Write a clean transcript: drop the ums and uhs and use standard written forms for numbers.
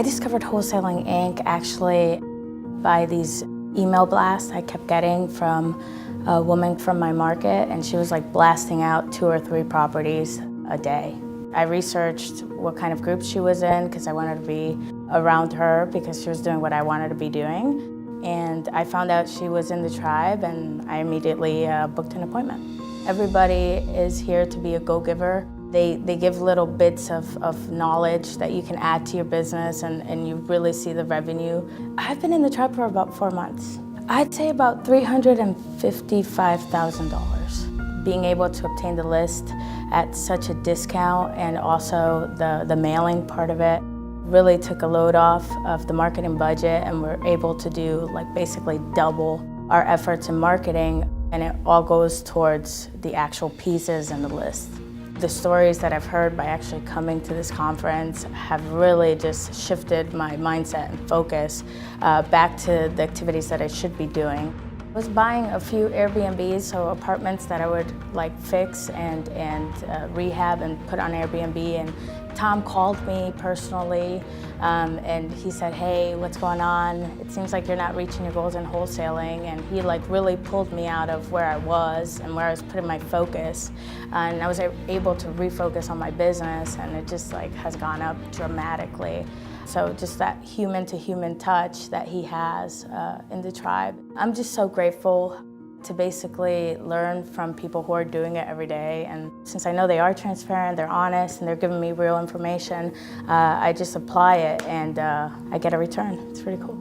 I discovered Wholesaling Inc actually by these email blasts I kept getting from a woman from my market, and she was like blasting out 2 or 3 properties a day. I researched what kind of group she was in because I wanted to be around her because she was doing what I wanted to be doing. And I found out she was in the tribe, and I immediately booked an appointment. Everybody is here to be a go-giver. They give little bits of knowledge that you can add to your business, and you really see the revenue. I've been in the tribe for about 4 months. I'd say about $355,000. Being able to obtain the list at such a discount, and also the mailing part of it, really took a load off of the marketing budget, and we're able to do like basically double our efforts in marketing, and it all goes towards the actual pieces and the list. The stories that I've heard by actually coming to this conference have really just shifted my mindset and focus back to the activities that I should be doing. I was buying a few Airbnbs, so apartments that I would like fix and rehab and put on Airbnb. And Tom called me personally and he said, "Hey, what's going on? It seems like you're not reaching your goals in wholesaling." And he like really pulled me out of where I was and where I was putting my focus. And I was able to refocus on my business, and it just like has gone up dramatically. So just that human-to-human touch that he has in the tribe. I'm just so grateful to basically learn from people who are doing it every day. And since I know they are transparent, they're honest, and they're giving me real information, I just apply it, and I get a return. It's pretty cool.